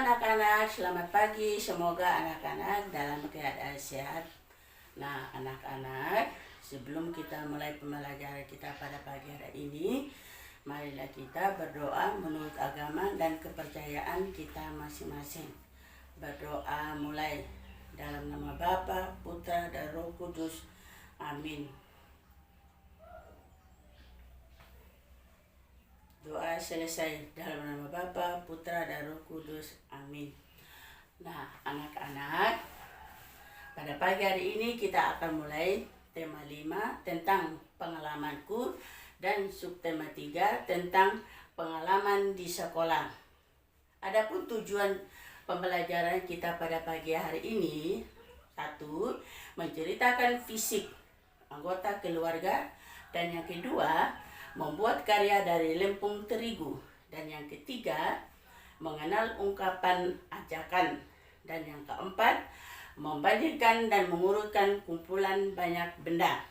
anak-anak, selamat pagi. Semoga anak-anak dalam keadaan sehat. Nah, anak-anak, sebelum kita mulai pembelajaran kita pada pagi hari ini, marilah kita berdoa menurut agama dan kepercayaan kita masing-masing. Berdoa mulai dalam nama Bapa, Putra, dan Roh Kudus. Amin. Doa selesai dalam nama Bapa, Putra, dan Roh Kudus. Amin. Nah, anak-anak, pada pagi hari ini kita akan mulai tema 5 tentang pengalamanku dan subtema 3 tentang pengalaman di sekolah. Adapun tujuan pembelajaran kita pada pagi hari ini, 1. Menceritakan fisik anggota keluarga, dan yang kedua, membuat karya dari lempung terigu, dan yang ketiga, mengenal ungkapan ajakan, dan yang keempat, membandingkan dan mengurutkan kumpulan banyak benda.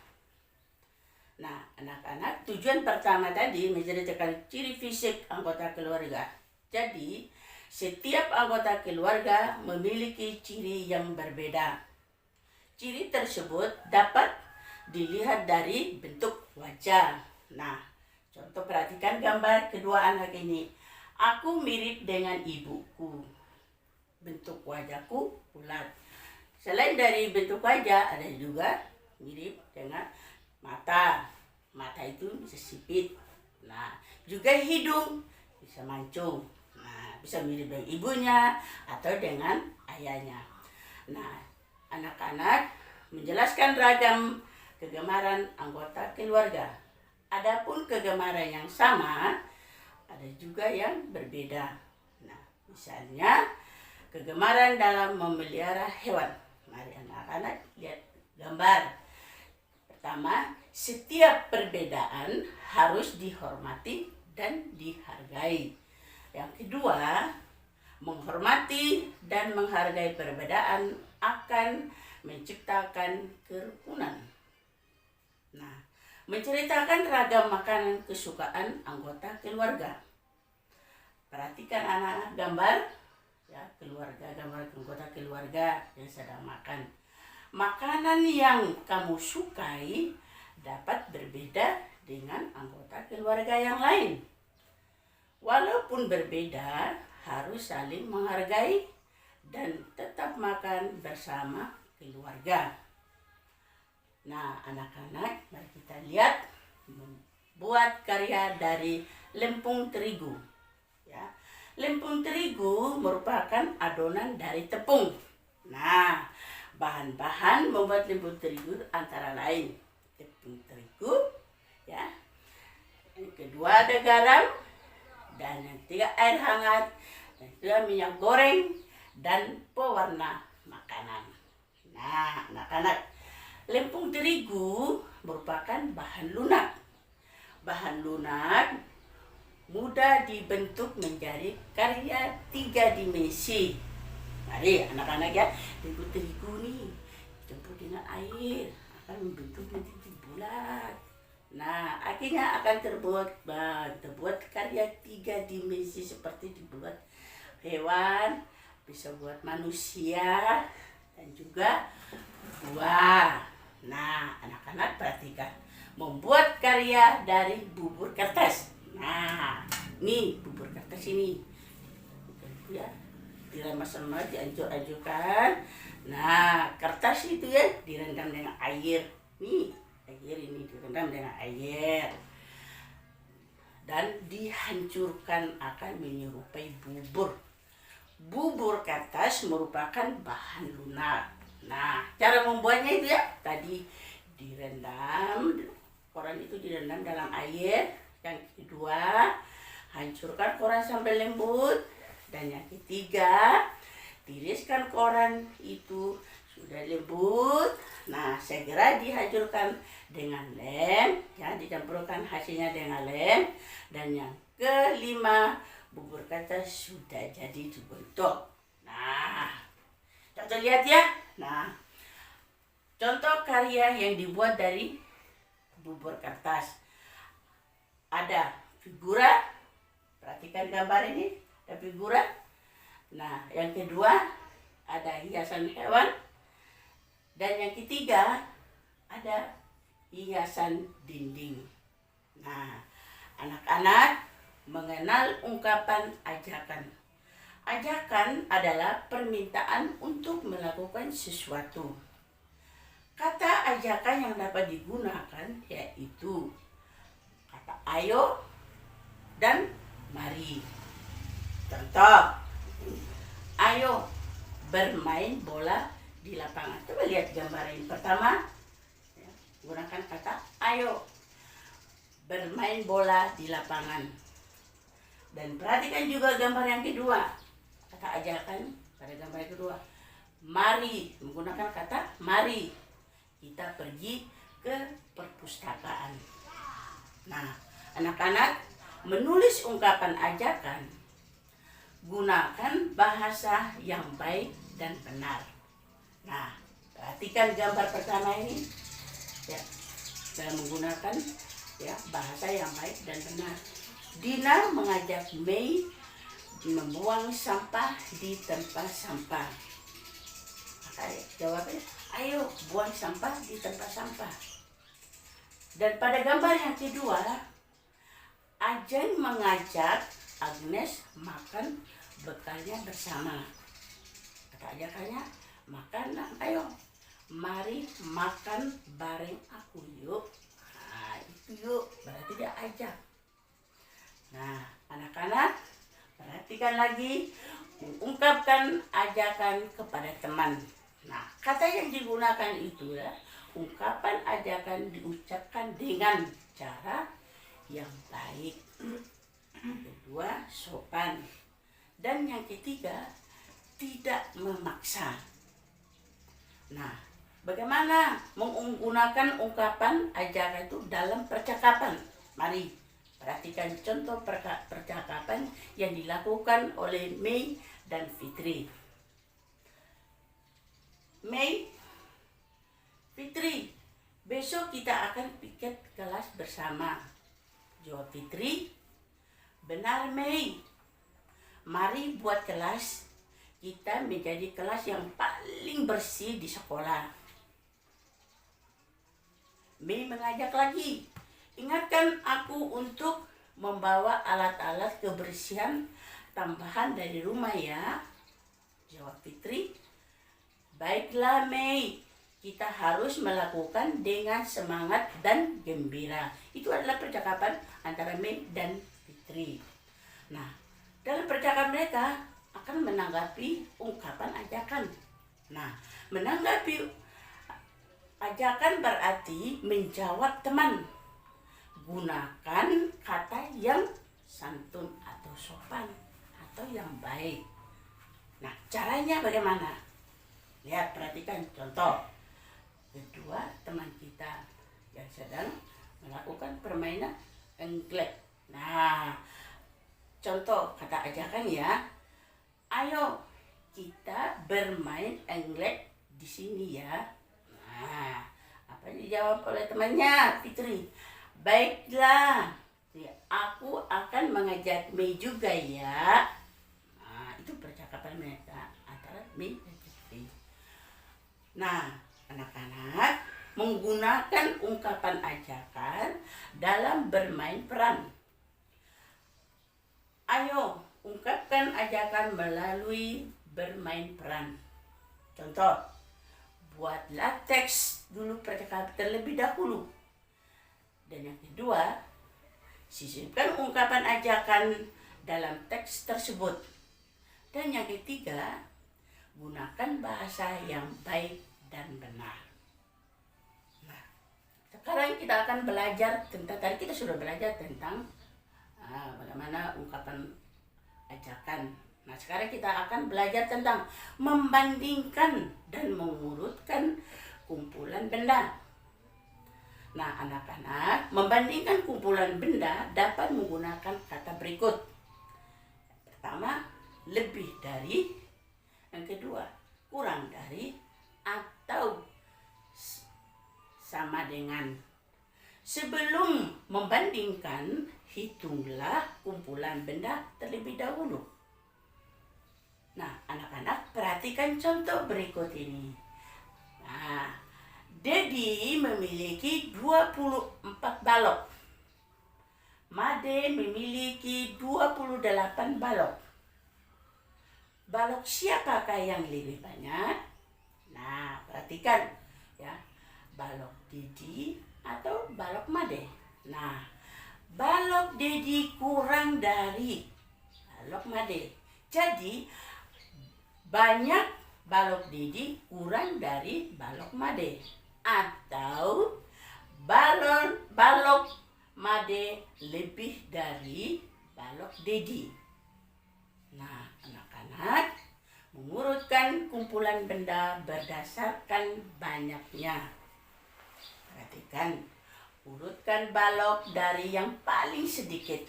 Nah, anak-anak, tujuan pertama tadi menceritakan ciri fisik anggota keluarga. Jadi, setiap anggota keluarga memiliki ciri yang berbeda. Ciri tersebut dapat dilihat dari bentuk wajah. Nah, contoh, perhatikan gambar kedua anak ini. Aku mirip dengan ibuku. Bentuk wajahku bulat. Selain dari bentuk wajah, ada juga mirip dengan mata. Mata itu bisa sipit. Nah, juga hidung bisa mancung. Nah, bisa mirip dengan ibunya atau dengan ayahnya. Nah, anak-anak, menjelaskan ragam kegemaran anggota keluarga. Adapun kegemaran yang sama, ada juga yang berbeda. Nah, misalnya kegemaran dalam memelihara hewan. Mari anak-anak lihat gambar. Pertama, setiap perbedaan harus dihormati dan dihargai. Yang kedua, menghormati dan menghargai perbedaan akan menciptakan kerukunan. Nah, menceritakan ragam makanan kesukaan anggota keluarga. Perhatikan anak-anak gambar ya, gambar anggota keluarga yang sedang makan. Makanan yang kamu sukai dapat berbeda dengan anggota keluarga yang lain. Walaupun berbeda, harus saling menghargai dan tetap makan bersama keluarga. Nah, anak-anak, mari kita lihat membuat karya dari lempung terigu. Ya, lempung terigu merupakan adonan dari tepung. Nah, bahan-bahan membuat lempung terigu antara lain tepung terigu, ya. Yang kedua ada garam, dan yang ketiga air hangat, dan ketiga minyak goreng dan pewarna makanan. Nah, anak-anak, lempung terigu merupakan bahan lunak. Bahan lunak mudah dibentuk menjadi karya 3 dimensi. Mari anak-anak ya, lempung terigu nih campur dengan air akan membentuk menjadi bulat. Nah, akhirnya akan terbuat karya 3 dimensi seperti dibuat hewan, bisa buat manusia, dan juga buah. Nah, anak-anak perhatikan, membuat karya dari bubur kertas. Nah, nih bubur kertas ini, ya, diremas-remas, dihancur-hancurkan. Nah, kertas itu ya direndam dengan air. Nih, air ini direndam dengan air dan dihancurkan akan menyerupai bubur. Bubur kertas merupakan bahan lunak. Nah, cara membuatnya itu ya, tadi direndam, koran itu direndam dalam air. Yang kedua, hancurkan koran sampai lembut. Dan yang ketiga, tiriskan koran itu sudah lembut. Nah, segera dihancurkan dengan lem, ya, dicampurkan hasilnya dengan lem. Dan yang kelima, bubur kertas sudah jadi dibentuk. Nah, contoh lihat ya. Nah, contoh karya yang dibuat dari bubur kertas. Ada figura, perhatikan gambar ini, ada figura, Nah, yang kedua ada hiasan hewan. Dan yang ketiga ada hiasan dinding. Nah, anak-anak mengenal ungkapan ajakan. Ajakan adalah permintaan untuk melakukan sesuatu. Kata ajakan yang dapat digunakan yaitu kata ayo dan mari. Contoh, ayo bermain bola di lapangan. Coba lihat gambar yang pertama. Gunakan kata ayo bermain bola di lapangan. Dan perhatikan juga gambar yang kedua. Kata ajakan pada gambar yang kedua. Mari, menggunakan kata mari. Kita pergi ke perpustakaan. Nah, anak-anak menulis ungkapan ajakan, gunakan bahasa yang baik dan benar. Nah, perhatikan gambar pertama ini. Ya, dalam menggunakan bahasa yang baik dan benar. Dina mengajak Mei membuang sampah di tempat sampah. Maka jawabnya, ayo buang sampah di tempat sampah. Dan pada gambar yang kedua, Ajeng mengajak Agnes makan bekalnya bersama. Kata ajakannya, makan, ayo mari makan bareng aku yuk. Nah, itu yuk berarti dia ajak. Nah, anak-anak perhatikan lagi, mengungkapkan ajakan kepada teman. Nah, kata yang digunakan itu ya, ungkapan ajakan diucapkan dengan cara yang baik. Kedua, sopan. Dan yang ketiga, tidak memaksa. Nah, bagaimana menggunakan ungkapan ajakan itu dalam percakapan? Mari perhatikan contoh percakapan yang dilakukan oleh Mei dan Fitri. Mei, Fitri, besok kita akan piket kelas bersama. Jawab Fitri, benar Mei. Mari buat kelas kita menjadi kelas yang paling bersih di sekolah. Mei mengajak lagi, ingatkan aku untuk membawa alat-alat kebersihan tambahan dari rumah ya. Jawab Fitri, baiklah Mei, kita harus melakukan dengan semangat dan gembira. Itu adalah percakapan antara Mei dan Fitri. Nah, dalam percakapan mereka akan menanggapi ungkapan ajakan. Nah, menanggapi ajakan berarti menjawab teman. Gunakan kata yang santun atau sopan atau yang baik. Nah, caranya bagaimana? Lihat, perhatikan contoh. Kedua teman kita yang sedang melakukan permainan engklek. Nah, contoh kata ajakan ya. Ayo kita bermain engklek di sini ya. Nah, apa dijawab oleh temannya Fitri? Baiklah, aku akan mengajak Mei juga ya. Nah, itu percakapan mereka antara Mei dan Fitri. Nah, anak-anak menggunakan ungkapan ajakan dalam bermain peran. Ayo, ungkapkan ajakan melalui bermain peran. Contoh, buatlah teks dulu percakapan terlebih dahulu. Dan yang kedua, sisipkan ungkapan ajakan dalam teks tersebut. Dan yang ketiga, gunakan bahasa yang baik dan benar. Nah, sekarang kita akan belajar tentang, tadi kita sudah belajar tentang bagaimana ungkapan ajakan. Nah, sekarang kita akan belajar tentang membandingkan dan mengurutkan kumpulan benda. Nah, anak-anak, membandingkan kumpulan benda dapat menggunakan kata berikut. Pertama, lebih dari. Yang kedua, kurang dari atau sama dengan. Sebelum membandingkan, hitunglah kumpulan benda terlebih dahulu. Nah, anak-anak perhatikan contoh berikut ini. Nah, Dedi memiliki 24 balok. Made memiliki 28 balok. Balok siapakah yang lebih banyak? Nah, perhatikan ya. Balok Dedi atau balok Made. Nah, balok Dedi kurang dari balok Made. Jadi, banyak balok Dedi kurang dari balok Made. Atau balok Made lebih dari balok Dedi. Nah, anak-anak mengurutkan kumpulan benda berdasarkan banyaknya. Perhatikan, urutkan balok dari yang paling sedikit.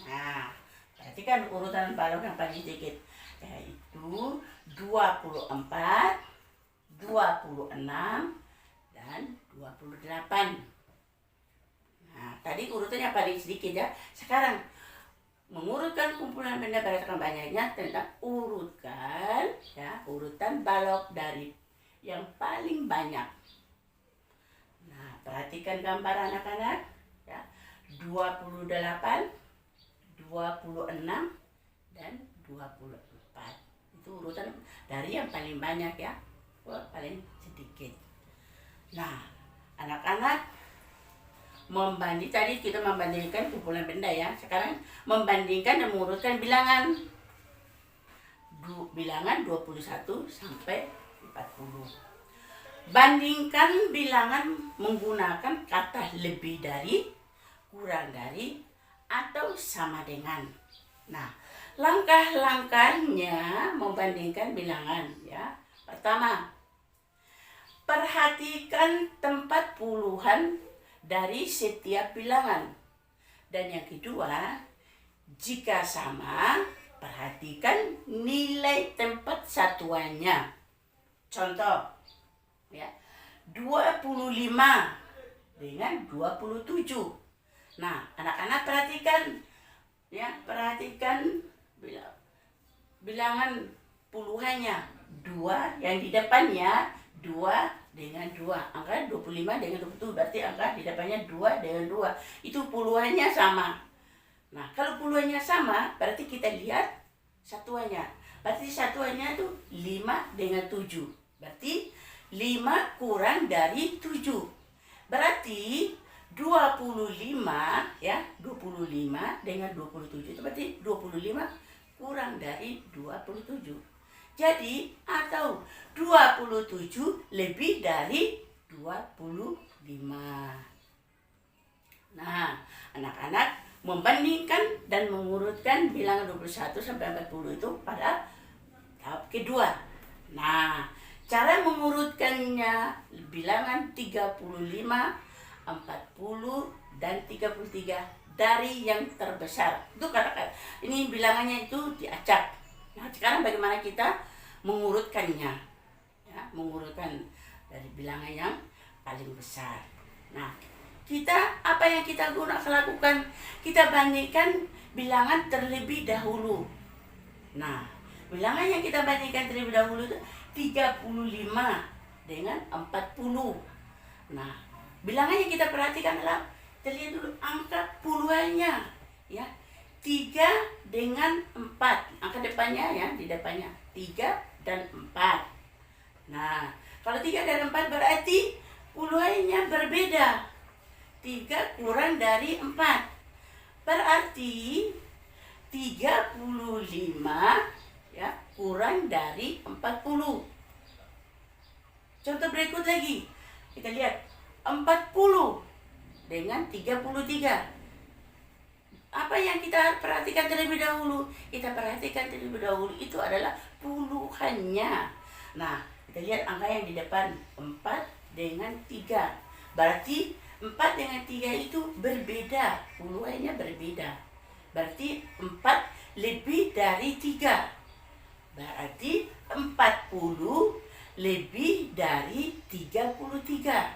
Nah, perhatikan urutan balok yang paling sedikit, yaitu 24, 26, dan 28. Nah, tadi urutannya paling sedikit ya. Sekarang mengurutkan kumpulan benda berdasarkan banyaknya, tentang urutkan ya, urutan balok dari yang paling banyak. Nah, perhatikan gambar anak-anak ya. 28, 26, dan 24. Itu urutan dari yang paling banyak ya, paling sedikit. Nah, anak-anak tadi kita membandingkan kumpulan benda ya. Sekarang membandingkan dan mengurutkan bilangan 21 sampai 40. Bandingkan bilangan menggunakan kata lebih dari, kurang dari, atau sama dengan. Nah, langkah-langkahnya membandingkan bilangan ya. Pertama, perhatikan tempat puluhan dari setiap bilangan. Dan yang kedua, jika sama, perhatikan nilai tempat satuannya. Contoh ya, 25 dengan 27. Nah, anak-anak perhatikan ya, perhatikan bilangan puluhannya. 2 yang di depannya 2 dengan 2. Angka 25 dengan 27, berarti angka di depannya 2 dengan 2. Itu puluhannya sama. Nah, kalau puluhannya sama, berarti kita lihat satuannya. Berarti satuannya itu 5 dengan 7. Berarti 5 kurang dari 7. Berarti 25 ya, 25 dengan 27 itu berarti 25 kurang dari 27. Jadi atau 27 lebih dari 25. Nah, anak-anak membandingkan dan mengurutkan bilangan 21 sampai 40 itu pada tahap kedua. Nah, cara mengurutkannya bilangan 35, 40, dan 33 dari yang terbesar. Itu katakan ini bilangannya itu diacak. Nah, sekarang bagaimana kita mengurutkannya? Ya, mengurutkan dari bilangan yang paling besar. Nah, kita apa yang kita lakukan? Kita bandingkan bilangan terlebih dahulu. Nah, bilangan yang kita bandingkan terlebih dahulu itu 35 dengan 40. Nah, bilangan yang kita perhatikan adalah, kita lihat dulu angka puluhannya ya. 3 dengan 4. Angka depannya ya, di depannya 3 dan 4. Nah, kalau 3 dan 4 berarti puluhannya berbeda. 3 kurang dari 4. Berarti 35 ya kurang dari 40. Contoh berikut lagi. Kita lihat 40 dengan 33. Apa yang kita perhatikan terlebih dahulu? Kita perhatikan terlebih dahulu itu adalah puluhannya. Nah, kita lihat angka yang di depan 4 dengan 3. Berarti 4 dengan 3 itu berbeda, puluhannya berbeda. Berarti 4 lebih dari 3. Berarti 40 lebih dari 33.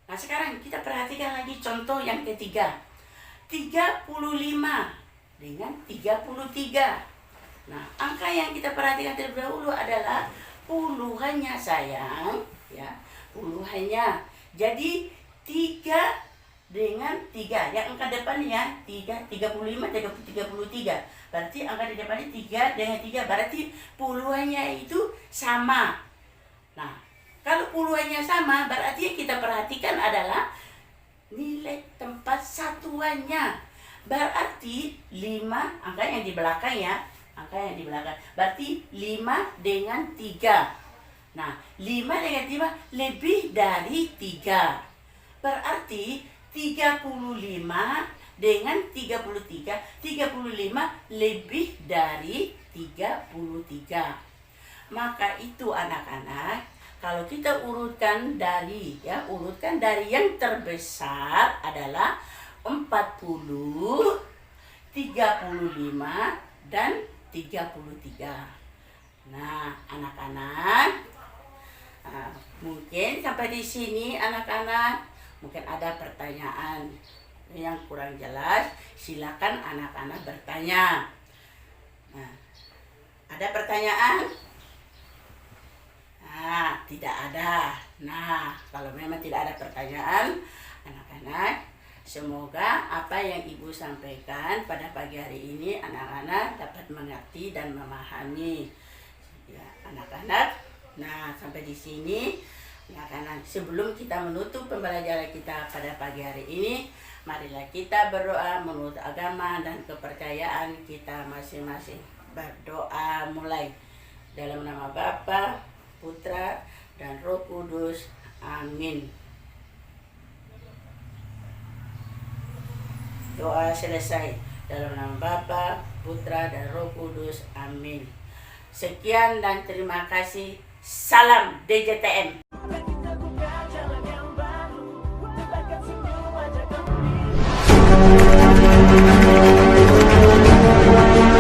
Nah, sekarang kita perhatikan lagi contoh yang ketiga. 35 dengan 33. Nah, angka yang kita perhatikan terlebih dahulu adalah puluhannya sayang, ya, puluhannya. Jadi 3 dengan 3, yang angka depannya 35, 33. Berarti angka di depannya 3 dengan 3, berarti puluhannya itu sama. Nah, kalau puluhannya sama, berarti yang kita perhatikan adalah nilai tempat satuannya. Berarti 5, angka yang di belakang ya, angka yang di belakang. Berarti 5 dengan 3. Nah, 5 dengan 5 lebih dari 3. Berarti 35 dengan 33, 35 lebih dari 33. Maka itu anak-anak, kalau kita urutkan dari yang terbesar adalah 40, 35 dan 33. Nah, anak-anak, mungkin sampai di sini anak-anak, mungkin ada pertanyaan yang kurang jelas, silakan anak-anak bertanya. Nah, ada pertanyaan? Nah, tidak ada. Nah, kalau memang tidak ada pertanyaan, anak-anak, semoga apa yang Ibu sampaikan pada pagi hari ini anak-anak dapat mengerti dan memahami. Ya, anak-anak. Nah, sampai di sini, anak-anak, sebelum kita menutup pembelajaran kita pada pagi hari ini, marilah kita berdoa menurut agama dan kepercayaan kita masing-masing. Berdoa mulai dalam nama Bapa, Putra, dan Roh Kudus. Amin. Doa selesai. Dalam nama Bapa, Putra, dan Roh Kudus. Amin. Sekian dan terima kasih. Salam DJTM.